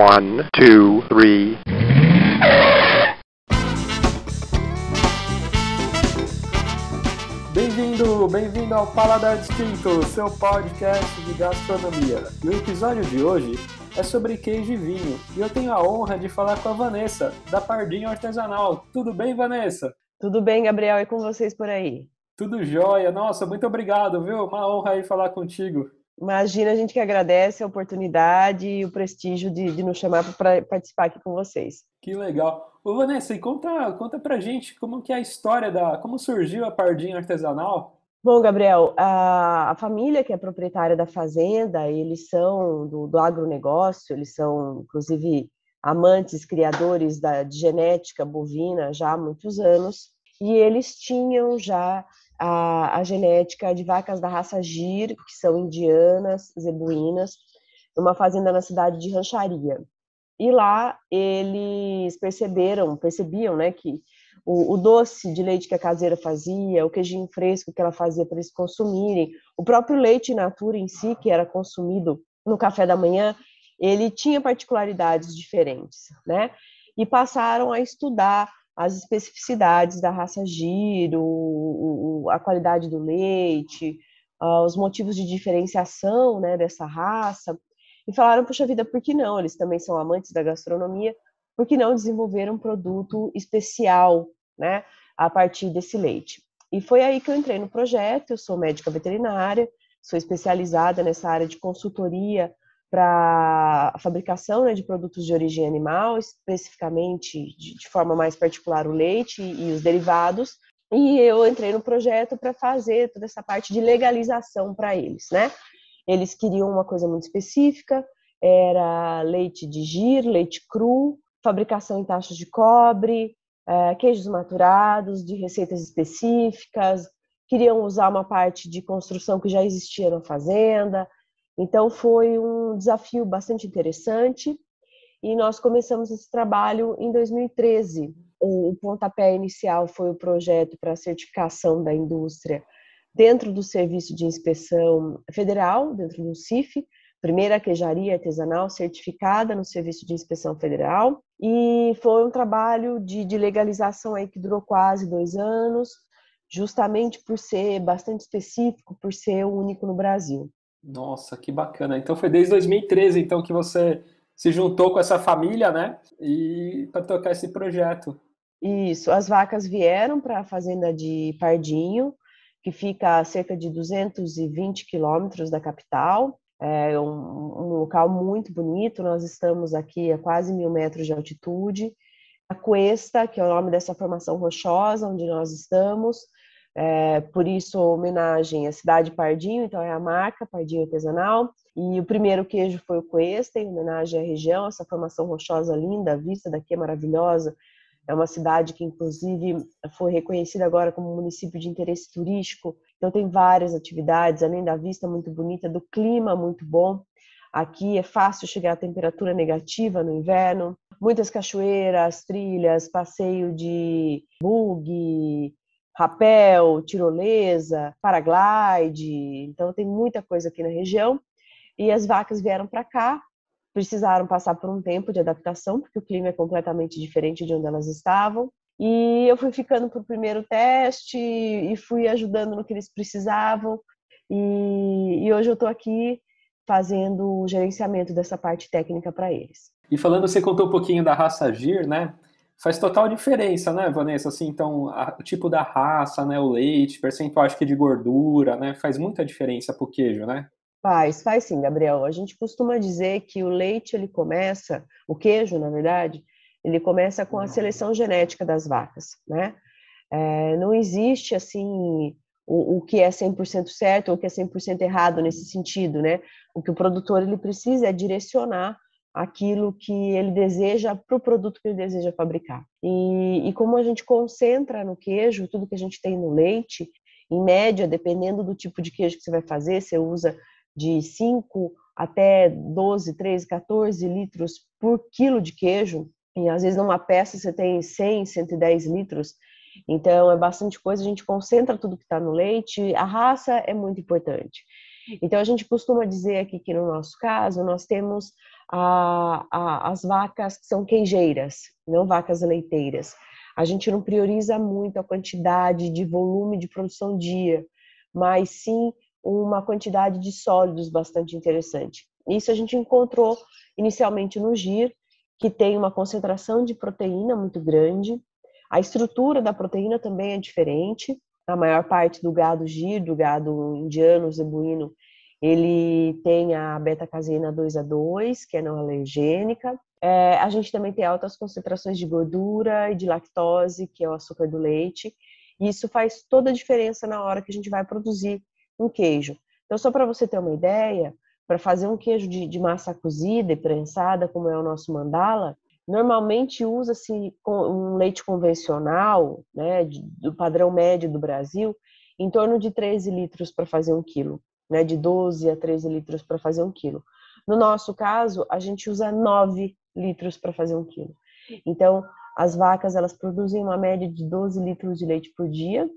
One, two, three. Bem-vindo ao Paladar Distinto, seu podcast de gastronomia. E o episódio de hoje é sobre queijo e vinho. E eu tenho a honra de falar com a Vanessa, da Pardinho Artesanal. Tudo bem, Vanessa? Tudo bem, Gabriel, e com vocês por aí? Tudo jóia. Nossa, muito obrigado, viu? Uma honra aí falar contigo. Imagina, a gente que agradece a oportunidade e o prestígio de nos chamar para participar aqui com vocês. Que legal. Ô, Vanessa, e conta pra gente como que é a história como surgiu a Pardinho Artesanal? Bom, Gabriel, a família que é proprietária da fazenda, eles são do agronegócio, eles são, inclusive, amantes, criadores de genética bovina já há muitos anos, e eles tinham já a genética de vacas da raça Gir, que são indianas, zebuínas, numa fazenda na cidade de Rancharia. E lá eles percebiam, né, que o doce de leite que a caseira fazia, o queijinho fresco que ela fazia para eles consumirem, o próprio leite in natura em si, que era consumido no café da manhã, ele tinha particularidades diferentes, né? E passaram a estudar as especificidades da raça Gir, a qualidade do leite, os motivos de diferenciação, né, dessa raça, e falaram, puxa vida, por que não? Eles também são amantes da gastronomia, por que não desenvolver um produto especial, né, a partir desse leite? E foi aí que eu entrei no projeto. Eu sou médica veterinária, sou especializada nessa área de consultoria para a fabricação, né, de produtos de origem animal, especificamente, de forma mais particular, o leite e os derivados. E eu entrei no projeto para fazer toda essa parte de legalização para eles, né? Eles queriam uma coisa muito específica, era leite de Gir, leite cru, fabricação em taxas de cobre, queijos maturados, de receitas específicas, queriam usar uma parte de construção que já existia na fazenda. Então foi um desafio bastante interessante e nós começamos esse trabalho em 2013. O pontapé inicial foi o projeto para a certificação da indústria dentro do Serviço de Inspeção Federal, dentro do CIF, primeira queijaria artesanal certificada no Serviço de Inspeção Federal, e foi um trabalho de legalização aí que durou quase 2 anos, justamente por ser bastante específico, por ser o único no Brasil. Nossa, que bacana. Então foi desde 2013 então, que você se juntou com essa família, né? E para tocar esse projeto. Isso, as vacas vieram para a fazenda de Pardinho, que fica a cerca de 220 quilômetros da capital. É um local muito bonito. Nós estamos aqui a quase 1.000 metros de altitude. A Cuesta, que é o nome dessa formação rochosa onde nós estamos, por isso homenagem à cidade de Pardinho, então é a marca Pardinho Artesanal. E o primeiro queijo foi o Cuesta, em homenagem à região, essa formação rochosa linda, a vista daqui é maravilhosa. É uma cidade que, inclusive, foi reconhecida agora como município de interesse turístico. Então, tem várias atividades, além da vista muito bonita, do clima muito bom. Aqui é fácil chegar à temperatura negativa no inverno. Muitas cachoeiras, trilhas, passeio de buggy, rapel, tirolesa, paraglide. Então, tem muita coisa aqui na região. E as vacas vieram para cá, precisaram passar por um tempo de adaptação, porque o clima é completamente diferente de onde elas estavam. E eu fui ficando para o primeiro teste e fui ajudando no que eles precisavam. E hoje eu estou aqui fazendo o gerenciamento dessa parte técnica para eles. E falando, você contou um pouquinho da raça Gir, né? Faz total diferença, né, Vanessa? Assim, então, o tipo da raça, né, o leite, percentual acho que de gordura, né? Faz muita diferença pro queijo, né? Faz sim, Gabriel. A gente costuma dizer que o leite, o queijo, na verdade, ele começa com a seleção genética das vacas, né? Não existe, assim, o que é 100% certo ou o que é 100% errado nesse sentido, né? O que o produtor, ele precisa é direcionar aquilo que ele deseja para o produto que ele deseja fabricar. E como a gente concentra no queijo, tudo que a gente tem no leite, em média, dependendo do tipo de queijo que você vai fazer, você usa de 5 até 12, 13, 14 litros por quilo de queijo, e às vezes numa peça você tem 100, 110 litros, então é bastante coisa, a gente concentra tudo que está no leite. A raça é muito importante. Então a gente costuma dizer aqui que no nosso caso nós temos as vacas que são queijeiras, não vacas leiteiras. A gente não prioriza muito a quantidade de volume de produção dia, mas sim uma quantidade de sólidos bastante interessante. Isso a gente encontrou inicialmente no gir, que tem uma concentração de proteína muito grande. A estrutura da proteína também é diferente. A maior parte do gado gir, do gado indiano, zebuíno, ele tem a beta-caseína 2A2, que é não alergênica. A gente também tem altas concentrações de gordura e de lactose, que é o açúcar do leite. E isso faz toda a diferença na hora que a gente vai produzir um queijo. Então, só para você ter uma ideia, para fazer um queijo de massa cozida e prensada, como é o nosso mandala, normalmente usa-se um leite convencional, né, do padrão médio do Brasil, em torno de 13 litros para fazer 1 quilo, né, de 12 a 13 litros para fazer 1 quilo. No nosso caso, a gente usa 9 litros para fazer 1 quilo. Então, as vacas, elas produzem uma média de 12 litros de leite por dia,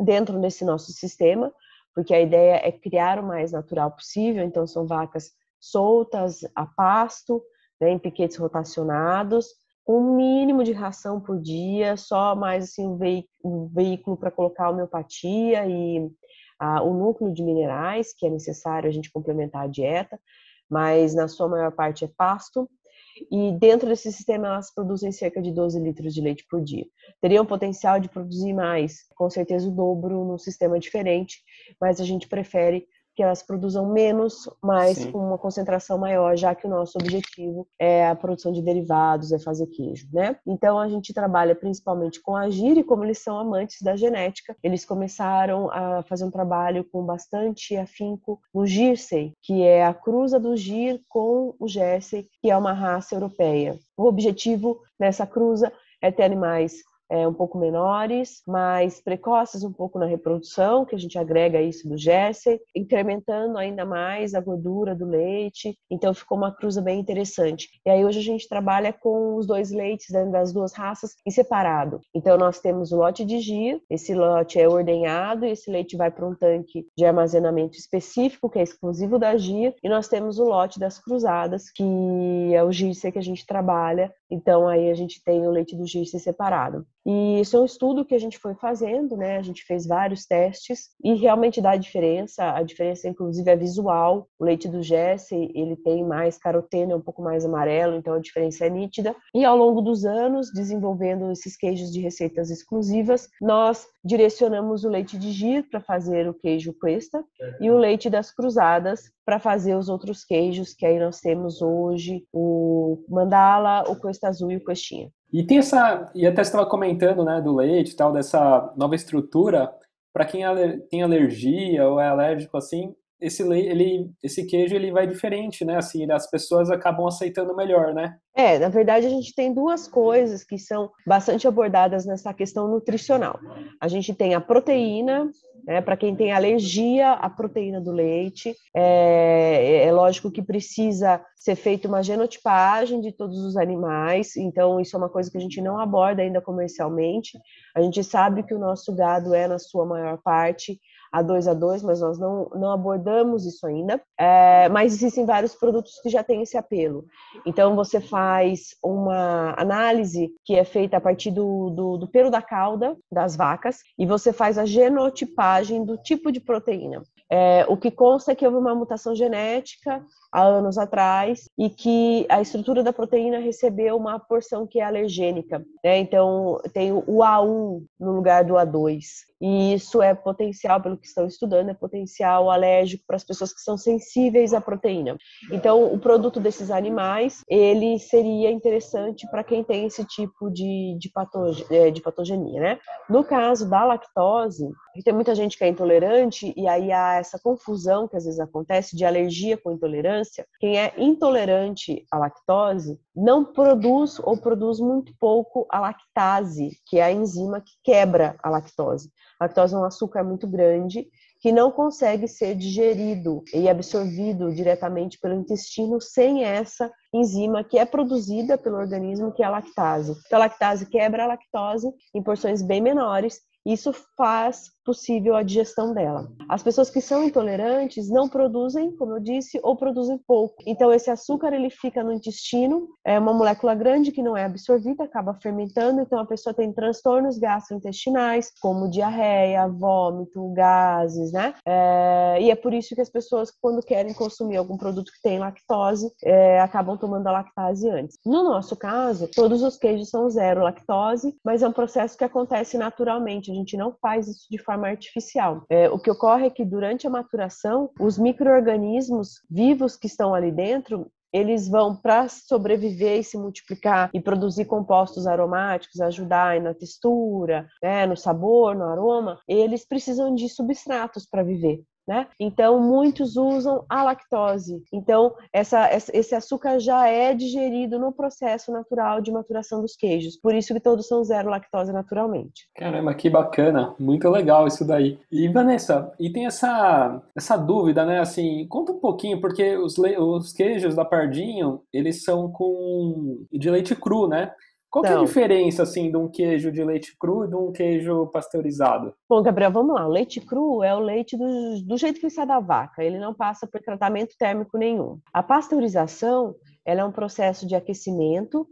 dentro desse nosso sistema, porque a ideia é criar o mais natural possível. Então, são vacas soltas a pasto, né, em piquetes rotacionados, com um mínimo de ração por dia, só mais assim, um veículo para colocar a homeopatia e o núcleo de minerais, que é necessário a gente complementar a dieta, mas na sua maior parte é pasto. E dentro desse sistema elas produzem cerca de 12 litros de leite por dia. Teriam potencial de produzir mais, com certeza o dobro num sistema diferente, mas a gente prefere que elas produzam menos, mas Sim. com uma concentração maior, já que o nosso objetivo é a produção de derivados, é fazer queijo, né? Então a gente trabalha principalmente com a gir, e como eles são amantes da genética, eles começaram a fazer um trabalho com bastante afinco no Jersey, que é a cruza do gir com o Jersey, que é uma raça europeia. O objetivo nessa cruza é ter animais um pouco menores, mais precoces um pouco na reprodução, que a gente agrega isso do Jersey, incrementando ainda mais a gordura do leite. Então ficou uma cruza bem interessante. E aí hoje a gente trabalha com os 2 leites das 2 raças em separado. Então nós temos o lote de gir, esse lote é ordenhado e esse leite vai para um tanque de armazenamento específico, que é exclusivo da gir, e nós temos o lote das cruzadas, que é o Jersey que a gente trabalha. Então aí a gente tem o leite do Jersey separado. E isso é um estudo que a gente foi fazendo, né? A gente fez vários testes e realmente dá diferença. A diferença, inclusive, é visual. O leite do Jersey, ele tem mais caroteno, é um pouco mais amarelo, então a diferença é nítida. E ao longo dos anos, desenvolvendo esses queijos de receitas exclusivas, nós direcionamos o leite de gir para fazer o queijo Questa e o leite das cruzadas para fazer os outros queijos, que aí nós temos hoje o mandala, o Questa azul e o questinha. E tem e até você estava comentando, né, do leite e tal, dessa nova estrutura, para quem tem alergia ou é alérgico, assim, esse queijo ele vai diferente, né, assim, as pessoas acabam aceitando melhor, né? Na verdade a gente tem 2 coisas que são bastante abordadas nessa questão nutricional. A gente tem a proteína, né, para quem tem alergia à proteína do leite, é lógico que precisa ser feita uma genotipagem de todos os animais, então isso é uma coisa que a gente não aborda ainda comercialmente. A gente sabe que o nosso gado é, na sua maior parte, A2A2, mas nós não abordamos isso ainda. Mas existem vários produtos que já têm esse apelo. Então, você faz uma análise que é feita a partir do pelo da cauda das vacas e você faz a genotipagem do tipo de proteína. O que consta é que houve uma mutação genética há anos atrás e que a estrutura da proteína recebeu uma porção que é alergênica, né? Então, tem o A1 no lugar do A2. E isso é potencial, pelo que estão estudando, é potencial alérgico para as pessoas que são sensíveis à proteína. Então, o produto desses animais, ele seria interessante para quem tem esse tipo de patogenia, né? No caso da lactose, tem muita gente que é intolerante e aí há essa confusão que às vezes acontece de alergia com intolerância. Quem é intolerante à lactose não produz ou produz muito pouco a lactase, que é a enzima que quebra a lactose. A lactose é um açúcar muito grande que não consegue ser digerido e absorvido diretamente pelo intestino sem essa enzima que é produzida pelo organismo, que é a lactase. Então, a lactase quebra a lactose em porções bem menores Isso faz possível a digestão dela. As pessoas que são intolerantes não produzem, como eu disse, ou produzem pouco. Então, esse açúcar ele fica no intestino, é uma molécula grande que não é absorvida, acaba fermentando, então a pessoa tem transtornos gastrointestinais, como diarreia, vômito, gases, né? E é por isso que as pessoas, quando querem consumir algum produto que tem lactose, acabam tomando a lactase antes. No nosso caso, todos os queijos são zero lactose, mas é um processo que acontece naturalmente, a gente não faz isso de forma artificial. O que ocorre é que durante a maturação, os micro-organismos vivos que estão ali dentro, eles vão, para sobreviver e se multiplicar e produzir compostos aromáticos, ajudar na textura, né, no sabor, no aroma, eles precisam de substratos para viver. Né? Então, muitos usam a lactose. Então, esse açúcar já é digerido no processo natural de maturação dos queijos. Por isso que todos são zero lactose naturalmente. Caramba, que bacana. Muito legal isso daí. E, Vanessa, e tem essa dúvida, né? Assim, conta um pouquinho, porque os queijos da Pardinho, eles são de leite cru, né? Qual que é a diferença, assim, de um queijo de leite cru e de um queijo pasteurizado? Bom, Gabriel, vamos lá. O leite cru é o leite do jeito que sai da vaca. Ele não passa por tratamento térmico nenhum. A pasteurização, ela é um processo de aquecimento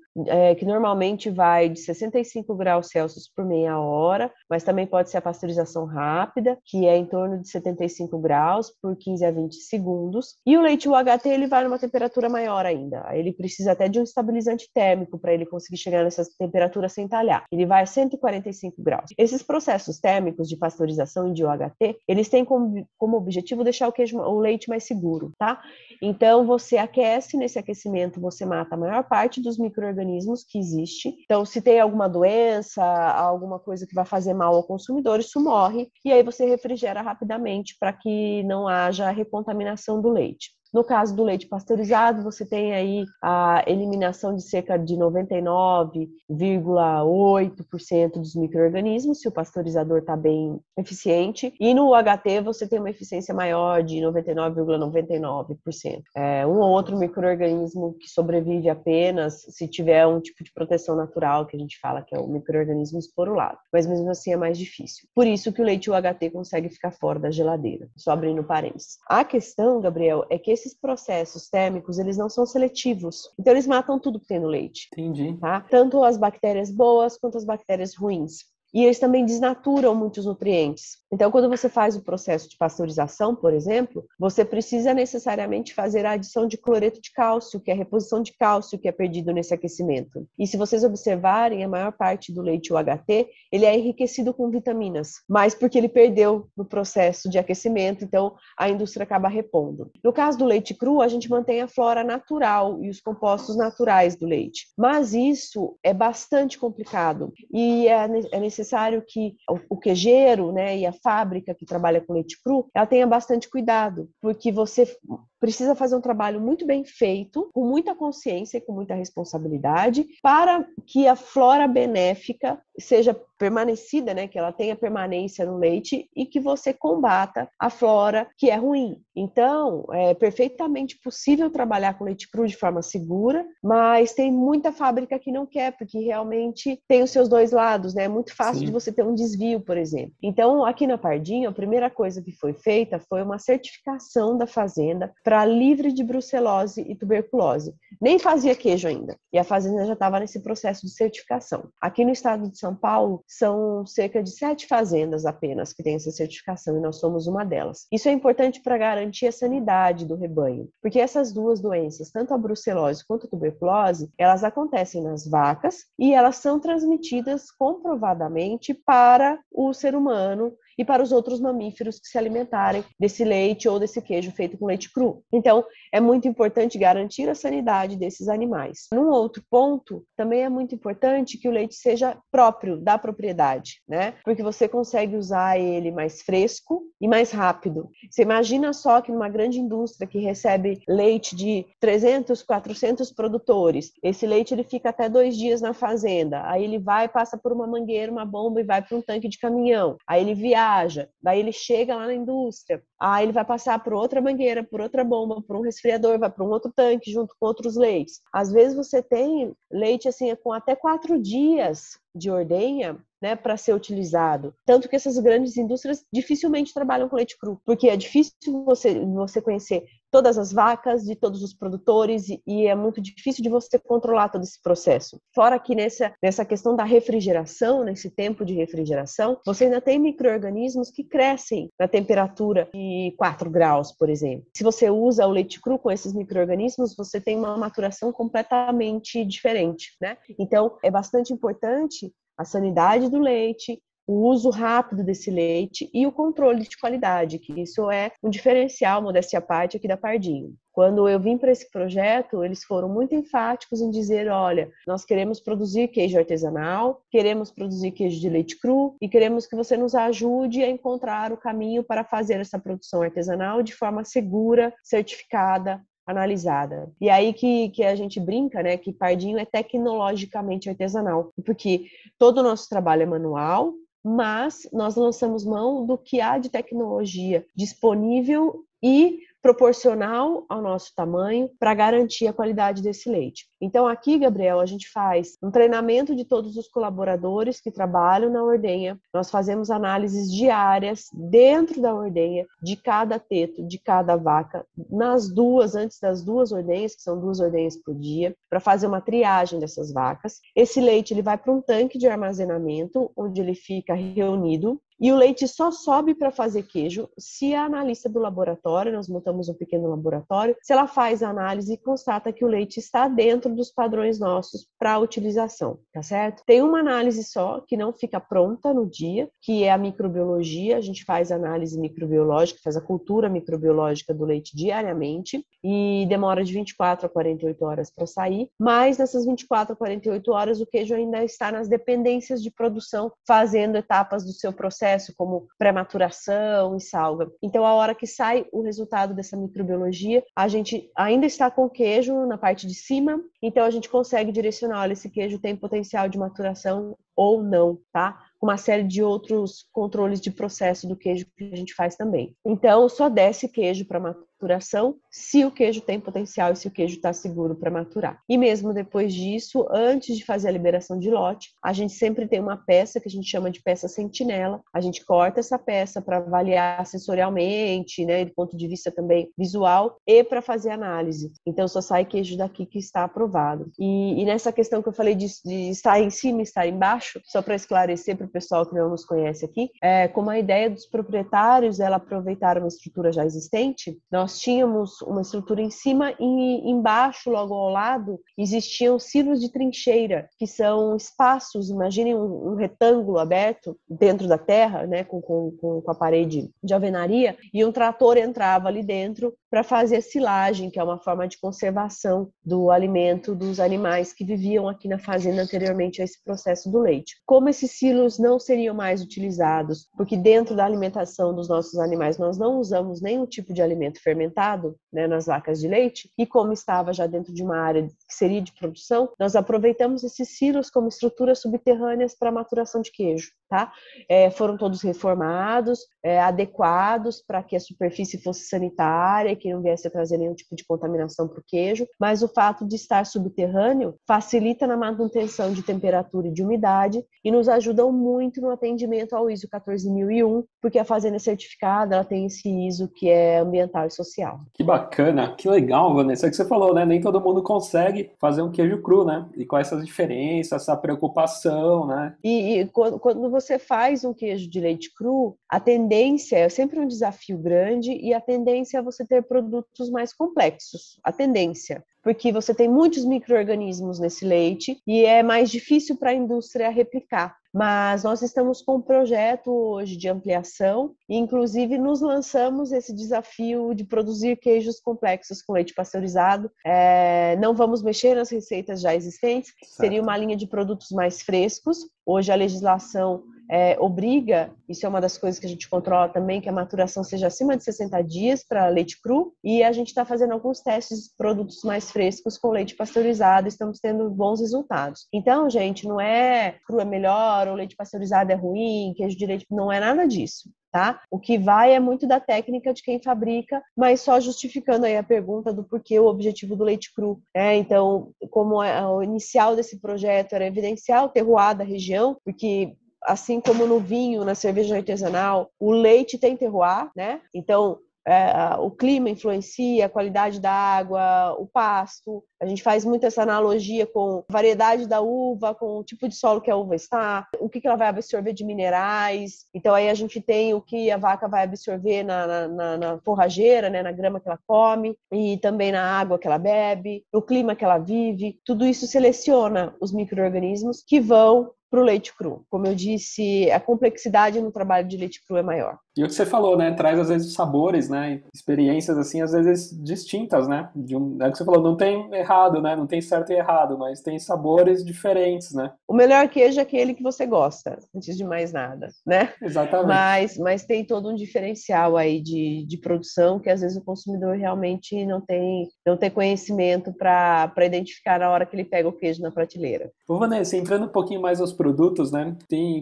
que normalmente vai de 65 graus Celsius por meia hora, mas também pode ser a pasteurização rápida, que é em torno de 75 graus por 15 a 20 segundos. E o leite UHT, ele vai numa temperatura maior ainda. Ele precisa até de um estabilizante térmico para ele conseguir chegar nessa temperatura sem talhar. Ele vai a 145 graus. Esses processos térmicos de pasteurização e de UHT, eles têm como objetivo deixar o leite mais seguro, tá? Então, você aquece, nesse aquecimento você mata a maior parte dos micro-organismos que existe. Então, se tem alguma doença, alguma coisa que vai fazer mal ao consumidor, isso morre, e aí você refrigera rapidamente para que não haja recontaminação do leite. No caso do leite pasteurizado, você tem aí a eliminação de cerca de 99,8% dos micro-organismos, se o pasteurizador está bem eficiente. E no UHT, você tem uma eficiência maior de 99,99%. Um ou outro micro-organismo que sobrevive apenas se tiver um tipo de proteção natural, que a gente fala que é o micro-organismo esporulado. Mas mesmo assim é mais difícil. Por isso que o leite UHT consegue ficar fora da geladeira. Só abrindo parênteses. A questão, Gabriel, é que esses processos térmicos, eles não são seletivos. Então, eles matam tudo que tem no leite. Entendi. Tá? Tanto as bactérias boas quanto as bactérias ruins. E eles também desnaturam muitos nutrientes. Então, quando você faz o processo de pasteurização, por exemplo, você precisa necessariamente fazer a adição de cloreto de cálcio, que é a reposição de cálcio que é perdido nesse aquecimento. E se vocês observarem, a maior parte do leite UHT, ele é enriquecido com vitaminas, mas porque ele perdeu no processo de aquecimento, então a indústria acaba repondo. No caso do leite cru, a gente mantém a flora natural e os compostos naturais do leite. Mas isso é bastante complicado e é necessário que o queijeiro, né, e a fábrica que trabalha com leite cru, ela tenha bastante cuidado, porque você precisa fazer um trabalho muito bem feito, com muita consciência e com muita responsabilidade, para que a flora benéfica seja permanecida, né, que ela tenha permanência no leite e que você combata a flora que é ruim. Então, é perfeitamente possível trabalhar com leite cru de forma segura, mas tem muita fábrica que não quer, porque realmente tem os seus dois lados, né? É muito fácil de você ter um desvio, por exemplo. Então, aqui na Pardinho, a primeira coisa que foi feita foi uma certificação da fazenda para livre de brucelose e tuberculose. Nem fazia queijo ainda, e a fazenda já estava nesse processo de certificação. Aqui no estado de São Paulo, são cerca de 7 fazendas apenas que têm essa certificação, e nós somos uma delas. Isso é importante para garantir a sanidade do rebanho, porque essas duas doenças, tanto a brucelose quanto a tuberculose, elas acontecem nas vacas e elas são transmitidas comprovadamente para o ser humano e para os outros mamíferos que se alimentarem desse leite ou desse queijo feito com leite cru. Então, é muito importante garantir a sanidade desses animais. Num outro ponto, também é muito importante que o leite seja próprio da propriedade, né? Porque você consegue usar ele mais fresco e mais rápido. Você imagina só que numa grande indústria que recebe leite de 300, 400 produtores, esse leite ele fica até 2 dias na fazenda, aí ele vai, passa por uma mangueira, uma bomba e vai para um tanque de caminhão, aí ele viaja, daí ele chega lá na indústria, aí ele vai passar por outra mangueira, por outra bomba, por um resfriador, vai para um outro tanque junto com outros leites. Às vezes você tem leite assim com até 4 dias de ordenha, né, para ser utilizado. Tanto que essas grandes indústrias dificilmente trabalham com leite cru, porque é difícil você conhecer todas as vacas, de todos os produtores, e é muito difícil de você controlar todo esse processo. Fora que nessa questão da refrigeração, nesse tempo de refrigeração, você ainda tem micro-organismos que crescem na temperatura de 4 graus, por exemplo. Se você usa o leite cru com esses micro-organismos, você tem uma maturação completamente diferente, né? Então, é bastante importante a sanidade do leite, o uso rápido desse leite e o controle de qualidade, que isso é um diferencial, modéstia à parte, aqui da Pardinho. Quando eu vim para esse projeto, eles foram muito enfáticos em dizer, olha, nós queremos produzir queijo artesanal, queremos produzir queijo de leite cru e queremos que você nos ajude a encontrar o caminho para fazer essa produção artesanal de forma segura, certificada, analisada. E aí que a gente brinca, né, que Pardinho é tecnologicamente artesanal, porque todo o nosso trabalho é manual, mas nós lançamos mão do que há de tecnologia disponível e proporcional ao nosso tamanho para garantir a qualidade desse leite. Então aqui, Gabriel, a gente faz um treinamento de todos os colaboradores que trabalham na ordenha, nós fazemos análises diárias dentro da ordenha, de cada teto, de cada vaca, antes das 2 ordenhas, que são 2 ordenhas por dia, para fazer uma triagem dessas vacas. Esse leite ele vai para um tanque de armazenamento, onde ele fica reunido, e o leite só sobe para fazer queijo se a analista do laboratório, nós montamos um pequeno laboratório, se ela faz a análise e constata que o leite está dentro dos padrões nossos para utilização, tá certo? Tem uma análise só que não fica pronta no dia, que é a microbiologia. A gente faz análise microbiológica, faz a cultura microbiológica do leite diariamente e demora de 24 a 48 horas para sair, mas nessas 24 a 48 horas o queijo ainda está nas dependências de produção, fazendo etapas do seu processo, como pré-maturação e salga. Então, a hora que sai o resultado dessa microbiologia, a gente ainda está com o queijo na parte de cima, então a gente consegue direcionar, olha, esse queijo tem potencial de maturação ou não, tá? Com uma série de outros controles de processo do queijo que a gente faz também. Então, só desce queijo para maturação se o queijo tem potencial e se o queijo está seguro para maturar. E mesmo depois disso, antes de fazer a liberação de lote, a gente sempre tem uma peça que a gente chama de peça sentinela. A gente corta essa peça para avaliar sensorialmente, né, do ponto de vista também visual, e para fazer análise. Então, só sai queijo daqui que está aprovado. E nessa questão que eu falei de estar em cima e estar embaixo, só para esclarecer para o pessoal que não nos conhece aqui, como a ideia dos proprietários ela aproveitar uma estrutura já existente, nós tínhamos uma estrutura em cima e embaixo, logo ao lado, existiam silos de trincheira, que são espaços, imaginem um retângulo aberto dentro da terra, né, com a parede de alvenaria, e um trator entrava ali dentro para fazer a silagem, que é uma forma de conservação do alimento dos animais que viviam aqui na fazenda anteriormente a esse processo do leite. Como esses silos não seriam mais utilizados, porque dentro da alimentação dos nossos animais nós não usamos nenhum tipo de alimento fermentado, né, nas vacas de leite, e como estava já dentro de uma área que seria de produção, nós aproveitamos esses silos como estruturas subterrâneas para maturação de queijo, tá? Foram todos reformados, adequados para que a superfície fosse sanitária, que não viesse a trazer nenhum tipo de contaminação para o queijo, mas o fato de estar subterrâneo facilita na manutenção de temperatura e de umidade e nos ajudam muito no atendimento ao ISO 14001, porque a fazenda é certificada, ela tem esse ISO que é ambiental e social. Que bacana, que legal, Vanessa, é que você falou, né? Nem todo mundo consegue fazer um queijo cru, né? E com essas diferenças, essa preocupação, né? E quando você faz um queijo de leite cru, a tendência é sempre um desafio grande e a tendência é você ter produtos mais complexos. A tendência. Porque você tem muitos micro-organismos nesse leite e é mais difícil para a indústria replicar. Mas nós estamos com um projeto hoje de ampliação e, inclusive, nos lançamos esse desafio de produzir queijos complexos com leite pasteurizado. Não vamos mexer nas receitas já existentes, seria uma linha de produtos mais frescos. Hoje a legislação obriga, isso é uma das coisas que a gente controla também, que a maturação seja acima de 60 dias para leite cru, e a gente está fazendo alguns testes de produtos mais frescos com leite pasteurizado, estamos tendo bons resultados. Então, gente, não é cru é melhor, ou leite pasteurizado é ruim, queijo de leite, não é nada disso. tá? O que vai é muito da técnica de quem fabrica, mas só justificando aí a pergunta do porquê o objetivo do leite cru, né? Então, como o inicial desse projeto era evidenciar o terroir da região, porque assim como no vinho, na cerveja artesanal, o leite tem terroir, né? Então, o clima influencia, a qualidade da água, o pasto. A gente faz muito essa analogia com a variedade da uva, com o tipo de solo que a uva está, o que ela vai absorver de minerais. Então, aí a gente tem o que a vaca vai absorver na forrageira, né, na grama que ela come, e também na água que ela bebe, no clima que ela vive. Tudo isso seleciona os micro-organismos que vão para o leite cru. Como eu disse, a complexidade no trabalho de leite cru é maior. E o que você falou, né? Traz às vezes sabores, né? Experiências assim, às vezes distintas, né? É o que você falou, não tem errado, né? Não tem certo e errado, mas tem sabores diferentes, né? O melhor queijo é aquele que você gosta, antes de mais nada, né? Exatamente. Mas tem todo um diferencial aí de produção que às vezes o consumidor realmente não tem conhecimento para identificar na hora que ele pega o queijo na prateleira. Ô, Vanessa, entrando um pouquinho mais aos produtos, né?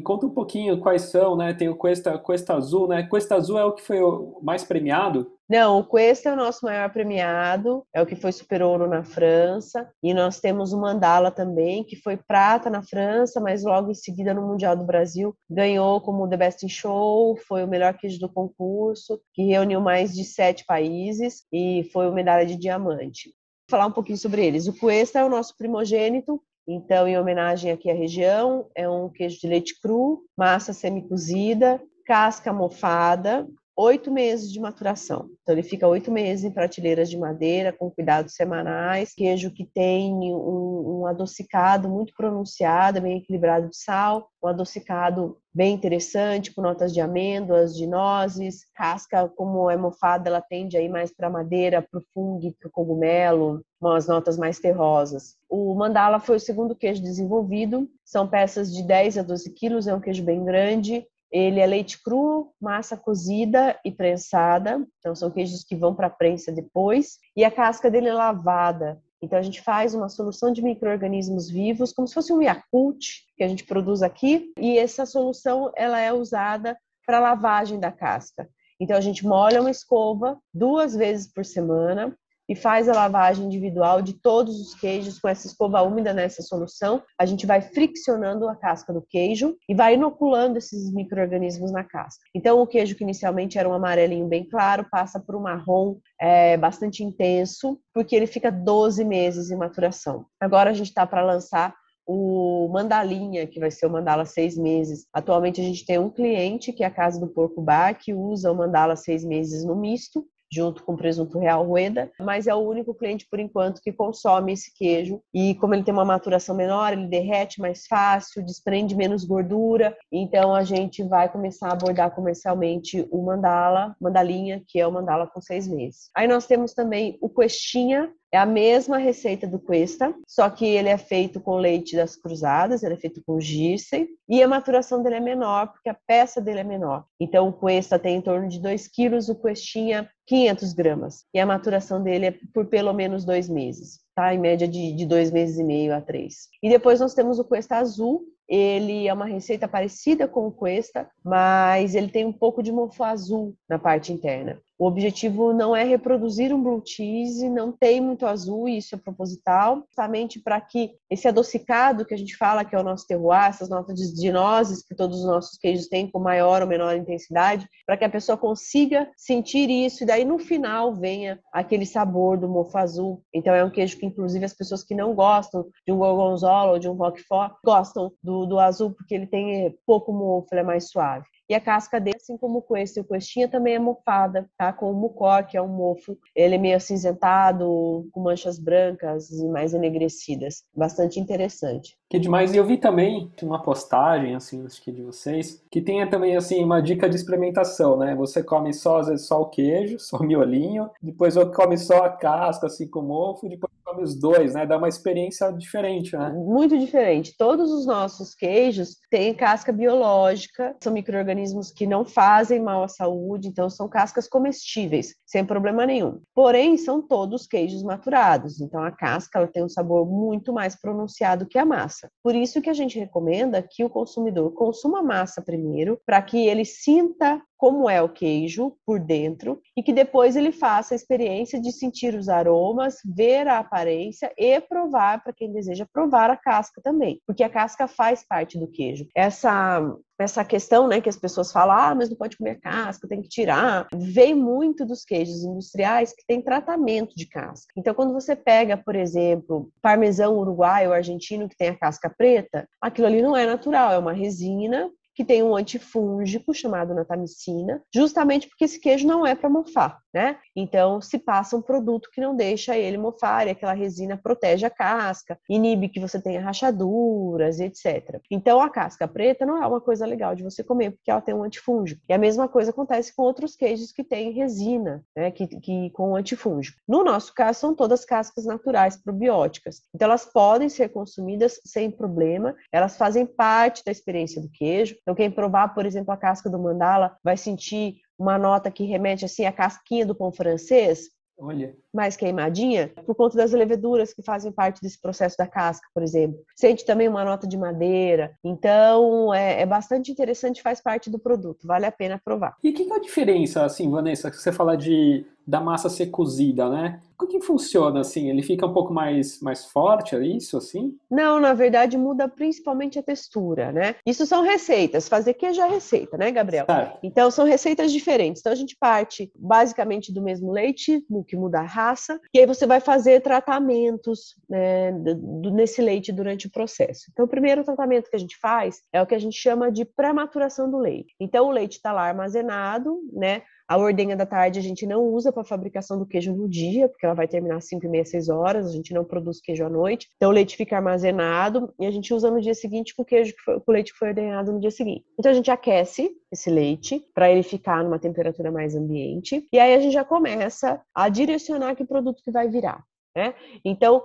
Conta um pouquinho quais são, né? Tem o Cuesta Azul, né? Cuesta Azul é o que foi o mais premiado? Não, o Cuesta é o nosso maior premiado, é o que foi Super Ouro na França, e nós temos o Mandala também, que foi prata na França, mas logo em seguida no Mundial do Brasil ganhou como The Best in Show, foi o melhor queijo do concurso, que reuniu mais de 7 países e foi o medalha de diamante. Vou falar um pouquinho sobre eles. O Cuesta é o nosso primogênito, então em homenagem aqui à região, é um queijo de leite cru, massa semi-cozida, casca mofada, 8 meses de maturação. Então, ele fica 8 meses em prateleiras de madeira, com cuidados semanais. Queijo que tem um adocicado muito pronunciado, bem equilibrado de sal, um adocicado bem interessante, com notas de amêndoas, de nozes. Casca, como é mofada, ela tende a ir mais para madeira, para o fungo, para o cogumelo, umas notas mais terrosas. O Mandala foi o segundo queijo desenvolvido. São peças de 10 a 12 quilos, é um queijo bem grande. Ele é leite cru, massa cozida e prensada, então são queijos que vão para a prensa depois, e a casca dele é lavada. Então a gente faz uma solução de micro-organismos vivos, como se fosse um Yakult que a gente produz aqui, e essa solução ela é usada para lavagem da casca. Então a gente molha uma escova 2 vezes por semana, e faz a lavagem individual de todos os queijos com essa escova úmida nessa solução. A gente vai friccionando a casca do queijo e vai inoculando esses micro-organismos na casca. Então, o queijo que inicialmente era um amarelinho bem claro, passa por um marrom bastante intenso, porque ele fica 12 meses em maturação. Agora a gente está para lançar o Mandalinha, que vai ser o Mandala 6 meses. Atualmente a gente tem um cliente, que é a Casa do Porco Bar, que usa o Mandala 6 meses no misto, junto com presunto real Rueda, mas é o único cliente, por enquanto, que consome esse queijo. E como ele tem uma maturação menor, ele derrete mais fácil, desprende menos gordura. Então, a gente vai começar a abordar comercialmente o Mandalinha, que é o Mandala com 6 meses. Aí nós temos também o Questinha, é a mesma receita do Cuesta, só que ele é feito com leite das cruzadas, ele é feito com Girsey, e a maturação dele é menor, porque a peça dele é menor. Então, o Cuesta tem em torno de 2 quilos, o Questinha 500 gramas, e a maturação dele é por pelo menos 2 meses, tá? Em média de 2 meses e meio a 3. E depois nós temos o Cuesta Azul. Ele é uma receita parecida com o Cuesta, mas ele tem um pouco de mofo azul na parte interna. O objetivo não é reproduzir um blue cheese, não tem muito azul, e isso é proposital, justamente para que esse adocicado que a gente fala, que é o nosso terroir, essas notas de nozes que todos os nossos queijos têm com maior ou menor intensidade, para que a pessoa consiga sentir isso e daí no final venha aquele sabor do mofo azul. Então é um queijo que inclusive as pessoas que não gostam de um gorgonzola ou de um roquefort gostam do azul, porque ele tem pouco mofo, ele é mais suave. E a casca dele, assim como o Cuesta e o Questinha, também é mofada, tá? Com o mucor, que é um mofo, ele é meio acinzentado, com manchas brancas e mais enegrecidas. Bastante interessante. Que demais. E eu vi também uma postagem, assim, acho que de vocês, que tem também, assim, uma dica de experimentação, né? Você come só, às vezes, só o queijo, só o miolinho, depois come só a casca, assim, com mofo, depois come os dois, né? Dá uma experiência diferente, né? Muito diferente. Todos os nossos queijos têm casca biológica, são micro-organismos que não fazem mal à saúde, então são cascas comestíveis, sem problema nenhum. Porém, são todos queijos maturados, então a casca ela tem um sabor muito mais pronunciado que a massa. Por isso que a gente recomenda que o consumidor consuma a massa primeiro, para que ele sinta como é o queijo por dentro e que depois ele faça a experiência de sentir os aromas, ver a aparência e provar, para quem deseja provar a casca também, porque a casca faz parte do queijo. Essa questão, né, que as pessoas falam, mas não pode comer a casca, tem que tirar, vem muito dos queijos industriais que tem tratamento de casca. Então, quando você pega, por exemplo, parmesão uruguaio ou argentino que tem a casca preta, aquilo ali não é natural, é uma resina que tem um antifúngico chamado natamicina, justamente porque esse queijo não é para mofar, né? Então, se passa um produto que não deixa ele mofar, e aquela resina protege a casca, inibe que você tenha rachaduras, etc. Então, a casca preta não é uma coisa legal de você comer, porque ela tem um antifúngico. E a mesma coisa acontece com outros queijos que têm resina, né? Que com antifúngico. No nosso caso, são todas cascas naturais probióticas. Então, elas podem ser consumidas sem problema, elas fazem parte da experiência do queijo. Então, quem provar, por exemplo, a casca do mandala vai sentir uma nota que remete assim à casquinha do pão francês, Olha. mais queimadinha, por conta das leveduras que fazem parte desse processo da casca, por exemplo. Sente também uma nota de madeira. Então, é bastante interessante, faz parte do produto. Vale a pena provar. E o que é a diferença, assim, Vanessa, que você fala da massa ser cozida, né? Como que funciona, assim? Ele fica um pouco mais forte, é isso, assim? Não, na verdade, muda principalmente a textura, né? Isso são receitas. Fazer queijo é receita, né, Gabriel? Certo. Então, são receitas diferentes. Então, a gente parte basicamente do mesmo leite, no que muda a raça, e aí você vai fazer tratamentos, né, nesse leite durante o processo. Então, o primeiro tratamento que a gente faz é o que a gente chama de pré-maturação do leite. Então, o leite está lá armazenado, né? A ordenha da tarde a gente não usa para a fabricação do queijo no dia, porque ela vai terminar às 5h30, 6 horas, a gente não produz queijo à noite. Então o leite fica armazenado e a gente usa no dia seguinte com o leite que foi ordenhado no dia seguinte. Então a gente aquece esse leite para ele ficar numa temperatura mais ambiente e aí a gente já começa a direcionar que produto que vai virar, né? Então,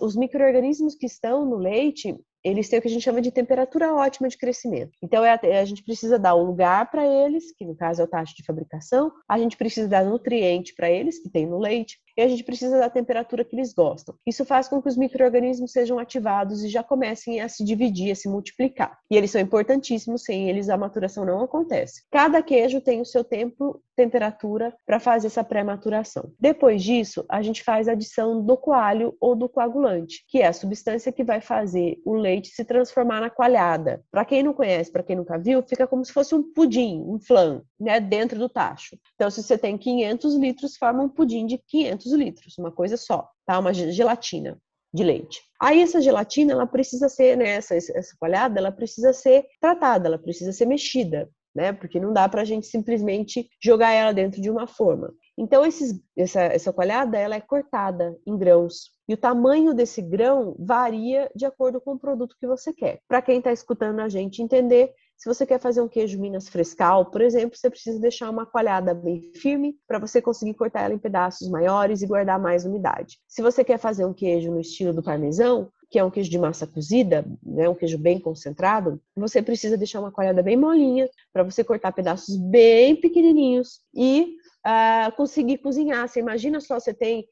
os micro-organismos que estão no leite, eles têm o que a gente chama de temperatura ótima de crescimento. Então, a gente precisa dar um lugar para eles, que no caso é o taxa de fabricação, a gente precisa dar nutriente para eles, que tem no leite, e a gente precisa da temperatura que eles gostam. Isso faz com que os micro-organismos sejam ativados e já comecem a se dividir, a se multiplicar. E eles são importantíssimos, sem eles a maturação não acontece. Cada queijo tem o seu tempo, temperatura para fazer essa pré-maturação. Depois disso, a gente faz a adição do coalho ou do coagulante, que é a substância que vai fazer o leite se transformar na coalhada. Para quem não conhece, para quem nunca viu, fica como se fosse um pudim, um flan, né, dentro do tacho. Então, se você tem 500 litros, forma um pudim de 500 litros, uma coisa só, tá? Uma gelatina de leite. Aí essa gelatina, ela precisa ser, né, essa coalhada, ela precisa ser tratada, ela precisa ser mexida, né? Porque não dá para a gente simplesmente jogar ela dentro de uma forma. Então, essa coalhada, ela é cortada em grãos. E o tamanho desse grão varia de acordo com o produto que você quer. Para quem está escutando a gente entender, se você quer fazer um queijo Minas Frescal, por exemplo, você precisa deixar uma coalhada bem firme para você conseguir cortar ela em pedaços maiores e guardar mais umidade. Se você quer fazer um queijo no estilo do parmesão, que é um queijo de massa cozida, né, um queijo bem concentrado, você precisa deixar uma coalhada bem molinha para você cortar pedaços bem pequenininhos e conseguir cozinhar. Você imagina só, você tem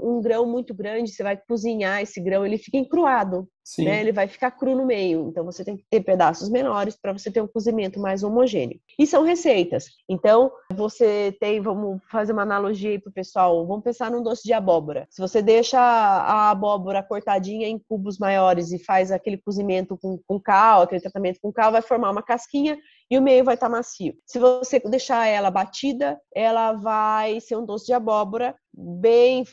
um grão muito grande, você vai cozinhar esse grão, ele fica encruado, né? Ele vai ficar cru no meio. Então, você tem que ter pedaços menores para você ter um cozimento mais homogêneo. E são receitas. Então, você tem, vamos fazer uma analogia aí para o pessoal, vamos pensar num doce de abóbora. Se você deixa a abóbora cortadinha em cubos maiores e faz aquele cozimento com cal, aquele tratamento com cal, vai formar uma casquinha e o meio vai estar macio. Se você deixar ela batida, ela vai ser um doce de abóbora bem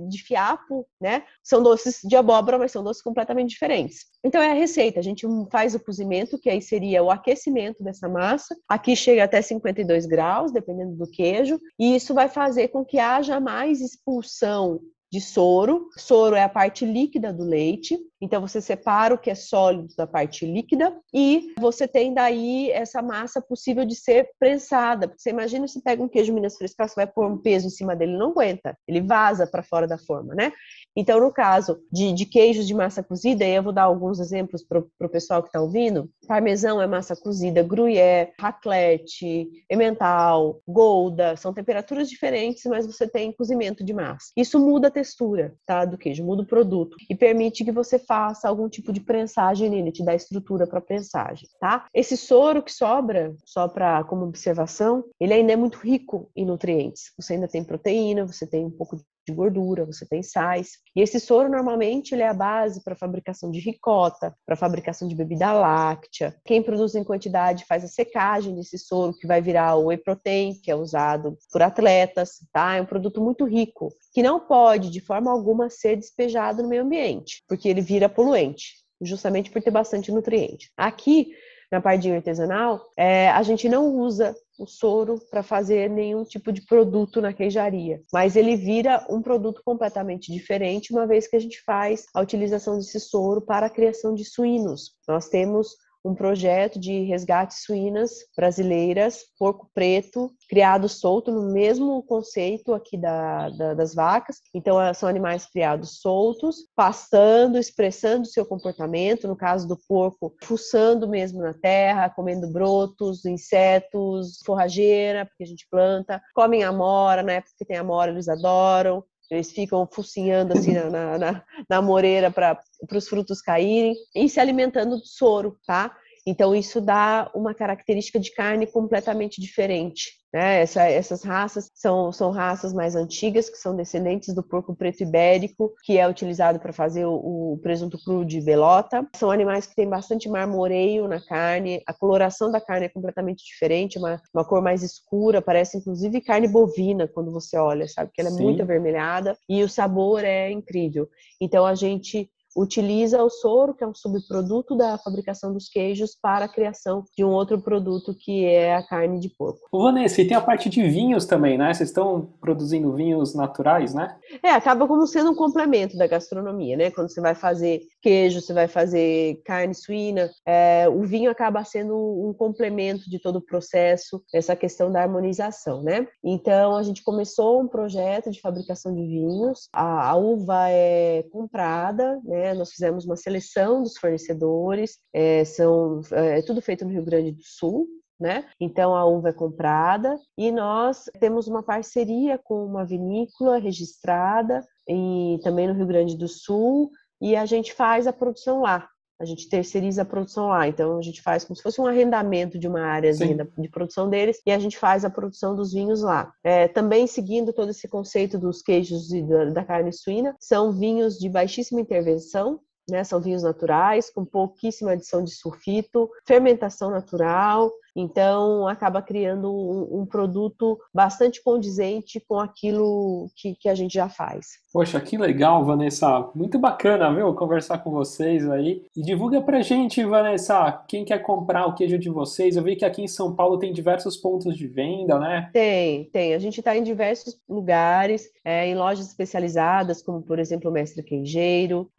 de fiapo, né? São doces de abóbora, mas são doces completamente diferentes. Então é a receita, a gente faz o cozimento, que aí seria o aquecimento dessa massa. Aqui chega até 52 graus, dependendo do queijo, e isso vai fazer com que haja mais expulsão de soro. Soro é a parte líquida do leite, então você separa o que é sólido da parte líquida e você tem daí essa massa possível de ser prensada. Porque você imagina se pega um queijo Minas Frescal, você vai pôr um peso em cima dele, não aguenta, ele vaza para fora da forma, né? Então, no caso de queijos de massa cozida, e eu vou dar alguns exemplos para o pessoal que está ouvindo, parmesão é massa cozida, gruyère, raclette, emmental, gouda, são temperaturas diferentes, mas você tem cozimento de massa. Isso muda a textura, tá, do queijo, muda o produto e permite que você faça algum tipo de prensagem nele, te dá estrutura para prensagem, tá? Esse soro que sobra, só para como observação, ele ainda é muito rico em nutrientes. Você ainda tem proteína, você tem um pouco de gordura, você tem sais. E esse soro, normalmente, ele é a base para a fabricação de ricota, para a fabricação de bebida láctea. Quem produz em quantidade faz a secagem desse soro, que vai virar o whey protein, que é usado por atletas, tá? É um produto muito rico, que não pode, de forma alguma, ser despejado no meio ambiente, porque ele vira poluente, justamente por ter bastante nutriente. Aqui, na Pardinho Artesanal, a gente não usa o soro para fazer nenhum tipo de produto na queijaria, mas ele vira um produto completamente diferente, uma vez que a gente faz a utilização desse soro para a criação de suínos. Nós temos um projeto de resgate suínas brasileiras, porco preto, criado solto, no mesmo conceito aqui das vacas. Então, são animais criados soltos, pastando, expressando seu comportamento, no caso do porco, fuçando mesmo na terra, comendo brotos, insetos, forrageira, porque a gente planta, comem amora, na época que tem amora eles adoram. Eles ficam focinhando assim na moreira para os frutos caírem e se alimentando de soro, tá? Então, isso dá uma característica de carne completamente diferente, né? Essas raças são raças mais antigas, que são descendentes do porco preto ibérico, que é utilizado para fazer o presunto cru de belota. São animais que têm bastante marmoreio na carne, a coloração da carne é completamente diferente, uma cor mais escura, parece inclusive carne bovina quando você olha, sabe? Que ela é muito avermelhada e o sabor é incrível. Então, a gente utiliza o soro, que é um subproduto da fabricação dos queijos, para a criação de um outro produto, que é a carne de porco. Ô, Vanessa, e tem a parte de vinhos também, né? Vocês estão produzindo vinhos naturais, né? Acaba como sendo um complemento da gastronomia, né? Quando você vai fazer queijo, você vai fazer carne suína, o vinho acaba sendo um complemento de todo o processo, essa questão da harmonização, né? Então, a gente começou um projeto de fabricação de vinhos, a uva é comprada, né? Nós fizemos uma seleção dos fornecedores, é tudo feito no Rio Grande do Sul, né? Então, a uva é comprada e nós temos uma parceria com uma vinícola registrada e também no Rio Grande do Sul, e a gente faz a produção lá. A gente terceiriza a produção lá. Então, a gente faz como se fosse um arrendamento de uma áreazinha de produção deles e a gente faz a produção dos vinhos lá. Também seguindo todo esse conceito dos queijos e da carne suína, são vinhos de baixíssima intervenção, né? São vinhos naturais, com pouquíssima adição de sulfito, fermentação natural. Então, acaba criando um produto bastante condizente com aquilo que a gente já faz. Poxa, que legal, Vanessa. Muito bacana, viu, conversar com vocês aí. E divulga pra gente, Vanessa, quem quer comprar o queijo de vocês. Eu vi que aqui em São Paulo tem diversos pontos de venda, né? Tem. A gente está em diversos lugares, em lojas especializadas, como, por exemplo, o Mestre Queijeiro.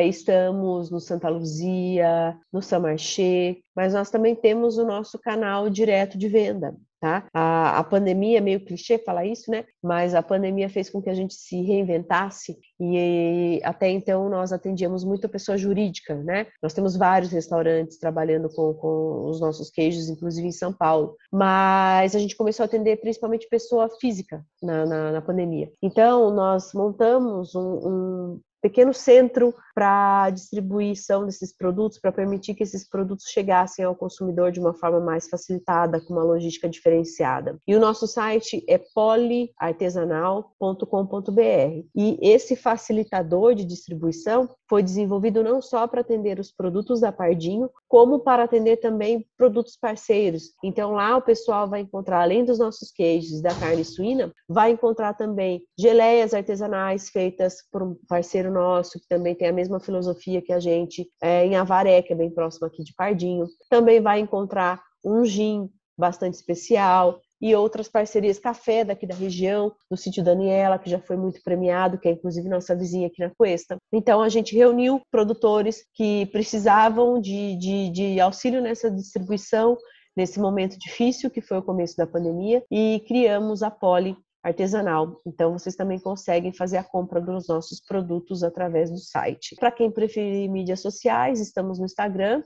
Estamos no Santa Luzia, no Samarché, mas nós também temos o nosso canal direto de venda. Tá? A pandemia, meio clichê falar isso, né? Mas a pandemia fez com que a gente se reinventasse e até então nós atendíamos muito a pessoa jurídica, né? Nós temos vários restaurantes trabalhando com os nossos queijos, inclusive em São Paulo, mas a gente começou a atender principalmente pessoa física na pandemia. Então, nós montamos um pequeno centro para distribuição desses produtos, para permitir que esses produtos chegassem ao consumidor de uma forma mais facilitada, com uma logística diferenciada. E o nosso site é poliartesanal.com.br. E esse facilitador de distribuição foi desenvolvido não só para atender os produtos da Pardinho, como para atender também produtos parceiros. Então, lá o pessoal vai encontrar, além dos nossos queijos da carne suína, vai encontrar também geleias artesanais feitas por um parceiro nosso, que também tem a mesma filosofia que a gente, em Avaré, que é bem próximo aqui de Pardinho. Também vai encontrar um gin bastante especial e outras parcerias, café daqui da região, do Sítio Daniela, que já foi muito premiado, que é inclusive nossa vizinha aqui na Cuesta. Então, a gente reuniu produtores que precisavam de auxílio nessa distribuição, nesse momento difícil, que foi o começo da pandemia, e criamos a Poli Artesanal. Então, vocês também conseguem fazer a compra dos nossos produtos através do site. Para quem preferir mídias sociais, estamos no Instagram,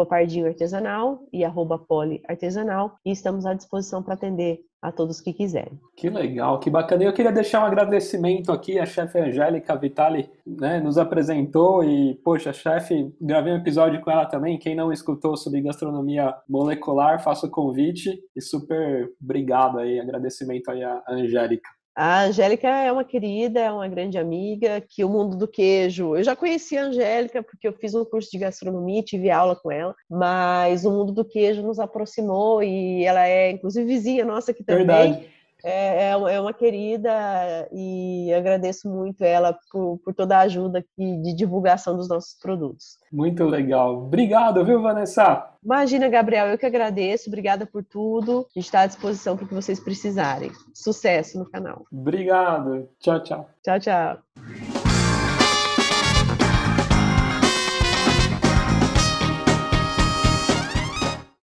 @pardinhoartesanal e @poliartesanal, e estamos à disposição para atender a todos que quiserem. Que legal, que bacana. Eu queria deixar um agradecimento aqui, a chefe Angélica Vitali, né, nos apresentou e, poxa, chefe, gravei um episódio com ela também. Quem não escutou sobre gastronomia molecular, faço o convite e super obrigado aí, agradecimento aí à Angélica. A Angélica é uma querida, é uma grande amiga, que o mundo do queijo... Eu já conheci a Angélica porque eu fiz um curso de gastronomia, tive aula com ela, mas o mundo do queijo nos aproximou e ela é, inclusive, vizinha nossa aqui também. Verdade. É uma querida e agradeço muito ela por toda a ajuda de divulgação dos nossos produtos. Muito legal. Obrigado, viu, Vanessa? Imagina, Gabriel, eu que agradeço. Obrigada por tudo. A gente está à disposição para o que vocês precisarem. Sucesso no canal. Obrigado. Tchau, tchau. Tchau, tchau.